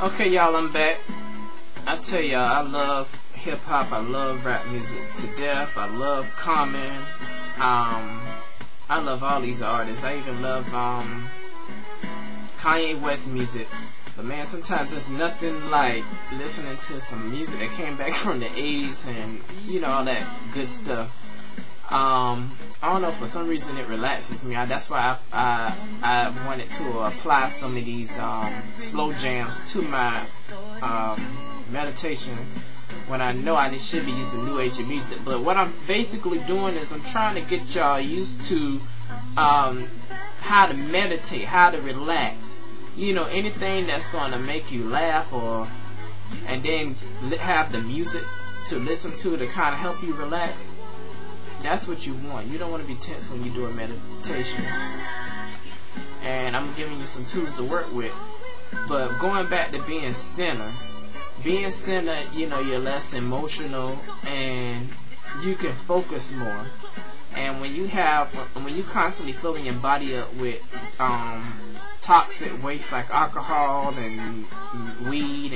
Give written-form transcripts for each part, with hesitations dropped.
Okay, y'all, I'm back. I tell y'all, I love hip hop. I love rap music to death. I love Common. I love all these artists. I even love Kanye West music. But man, sometimes there's nothing like listening to some music that came back from the 80s and, you know, all that good stuff. I don't know, for some reason it relaxes me. That's why I wanted to apply some of these slow jams to my meditation when I know I should be using New Age music. But what I'm basically doing is I'm trying to get y'all used to how to meditate, how to relax. You know, anything that's going to make you laugh, and then have the music to listen to kind of help you relax. That's what you want. You don't want to be tense when you do a meditation. And I'm giving you some tools to work with. But going back to being centered, you know, you're less emotional and you can focus more. And when you constantly filling your body up with toxic waste like alcohol and weed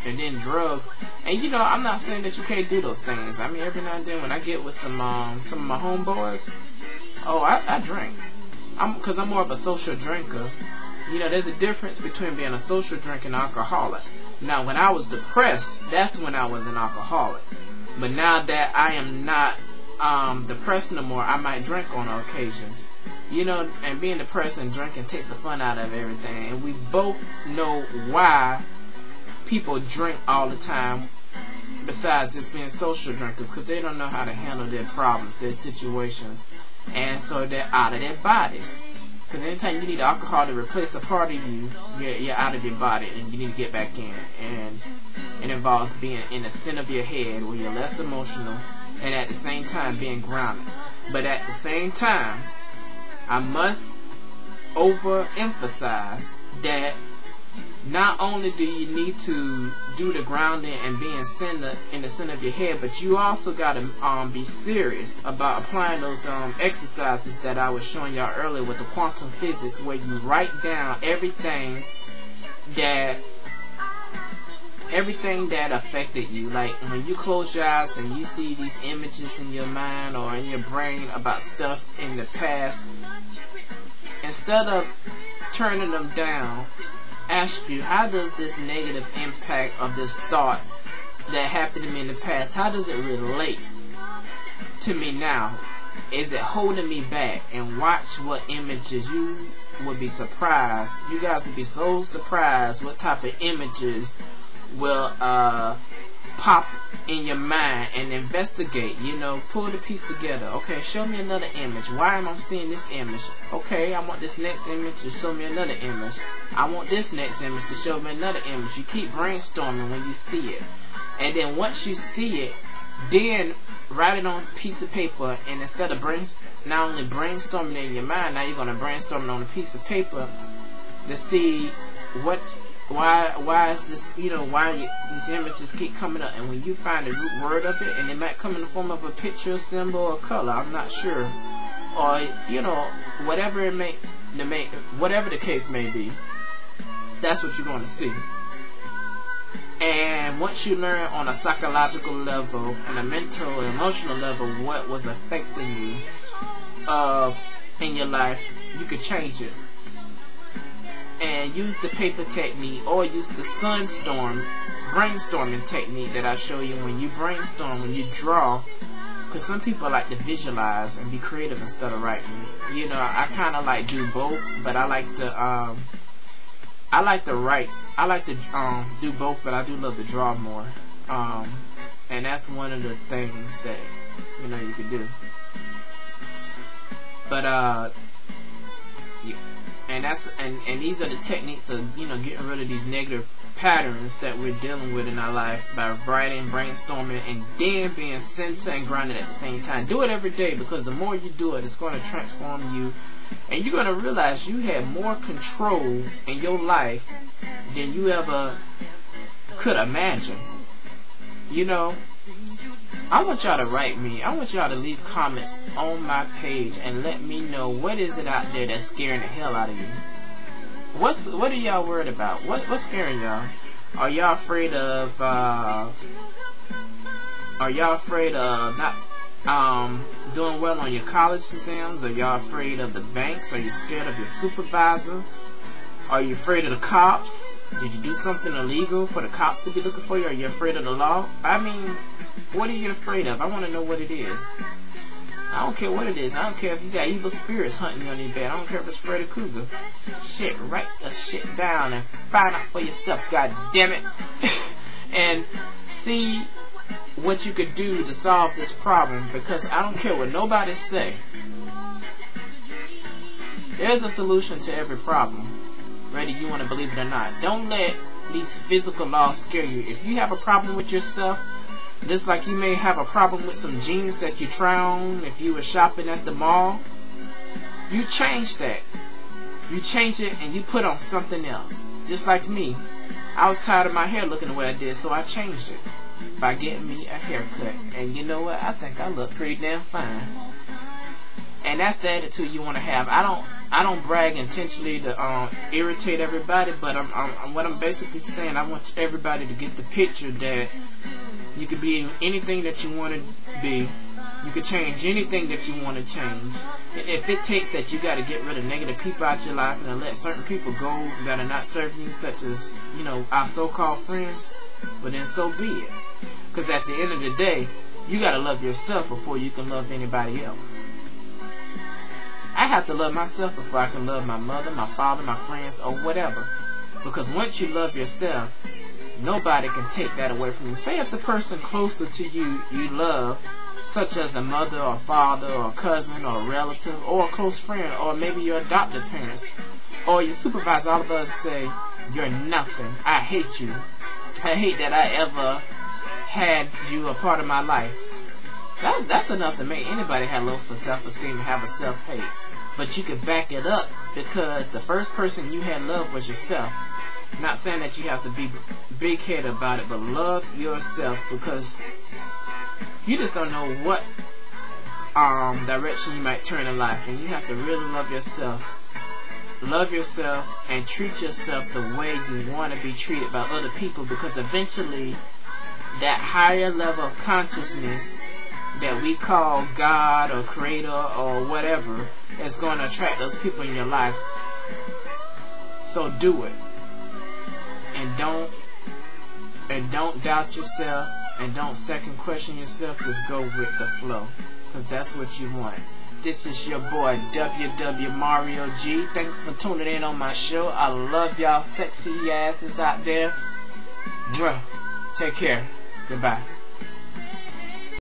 and then drugs, and you know, I'm not saying that you can't do those things. I mean, every now and then when I get with some of my homeboys, I drink. Because I'm more of a social drinker. You know, there's a difference between being a social drinker and an alcoholic. Now, when I was depressed, that's when I was an alcoholic. But now that I am not depressed no more, I might drink on occasions. You know, and being depressed and drinking takes the fun out of everything. And we both know why people drink all the time, besides just being social drinkers, because they don't know how to handle their problems, their situations, and so they're out of their bodies. Because anytime you need alcohol to replace a part of you, you're out of your body and you need to get back in. And it involves being in the center of your head where you're less emotional and at the same time being grounded. But at the same time, I must overemphasize that not only do you need to do the grounding and being in the center of your head, but you also got to be serious about applying those exercises that I was showing y'all earlier with the quantum physics, where you write down everything that affected you. Like when you close your eyes and you see these images in your mind or in your brain about stuff in the past, instead of turning them down, ask you, how does this negative impact of this thought that happened to me in the past, how does it relate to me now? Is it holding me back? And watch what images. You would be surprised. You guys would be so surprised what type of images will pop in your mind, and investigate. You know, pull the piece together. Okay, show me another image. Why am I seeing this image? Okay, I want this next image to show me another image. I want this next image to show me another image. You keep brainstorming when you see it, and then once you see it, then write it on a piece of paper. And instead of not only brainstorming it in your mind, now you're going to brainstorm it on a piece of paper to see why is this, you know, these images keep coming up. And when you find the root word of it, and it might come in the form of a picture, symbol, or color, I'm not sure, or you know, whatever the case may be, that's what you're going to see. And once you learn on a psychological level and a mental and emotional level what was affecting you in your life, you could change it. And use the paper technique, or use the brainstorming technique that I show you. When you brainstorm, when you draw, because some people like to visualize and be creative instead of writing. You know, I kind of like do both, but I like to write. I like to do both, but I do love to draw more. And that's one of the things that, you know, you can do. But yeah. And these are the techniques of, you know, getting rid of these negative patterns that we're dealing with in our life by writing, brainstorming, and then being centered and grounded at the same time. Do it every day, because the more you do it, it's going to transform you, and you're going to realize you have more control in your life than you ever could imagine. You know, I want y'all to write me. I want y'all to leave comments on my page and let me know what is it out there that's scaring the hell out of you. What are y'all worried about? What's scaring y'all? Are y'all afraid of not doing well on your college exams? Are y'all afraid of the banks? Are you scared of your supervisor? Are you afraid of the cops? Did you do something illegal for the cops to be looking for you? Are you afraid of the law? I mean, what are you afraid of? I want to know what it is. I don't care what it is. I don't care if you got evil spirits hunting you on your bed. I don't care if it's Freddy Krueger. Shit, write the shit down and find out for yourself, god damn it. And see what you could do to solve this problem, because I don't care what nobody say. There's a solution to every problem, whether you want to believe it or not. Don't let these physical laws scare you. If you have a problem with yourself, just like you may have a problem with some jeans that you try on if you were shopping at the mall, you change that. You change it and you put on something else. Just like me, I was tired of my hair looking the way I did, so I changed it by getting me a haircut. And you know what? I think I look pretty damn fine. And that's the attitude you want to have. I don't brag intentionally to irritate everybody, but what I'm basically saying, I want everybody to get the picture that you could be anything that you want to be. You could change anything that you want to change. And if it takes that you got to get rid of negative people out your life and let certain people go that are not serving you, such as, you know, our so-called friends, well then so be it. Because at the end of the day, you got to love yourself before you can love anybody else. I have to love myself before I can love my mother, my father, my friends, or whatever. Because once you love yourself, nobody can take that away from you. Say if the person closer to you you love, such as a mother or father or a cousin or a relative or a close friend or maybe your adopted parents or your supervisor, all of us say, you're nothing. I hate you. I hate that I ever had you a part of my life. That's enough to make anybody have low for self-esteem and have a self-hate. But you can back it up because the first person you had love was yourself. Not saying that you have to be big-headed about it, but love yourself, because you just don't know what direction you might turn in life, and you have to really love yourself. Love yourself and treat yourself the way you want to be treated by other people, because eventually that higher level of consciousness that we call God or Creator or whatever is going to attract those people in your life. So do it. And don't doubt yourself, and don't second question yourself. Just go with the flow, because that's what you want. This is your boy WW Mario G. Thanks for tuning in on my show. I love y'all sexy asses out there. Take care. Goodbye.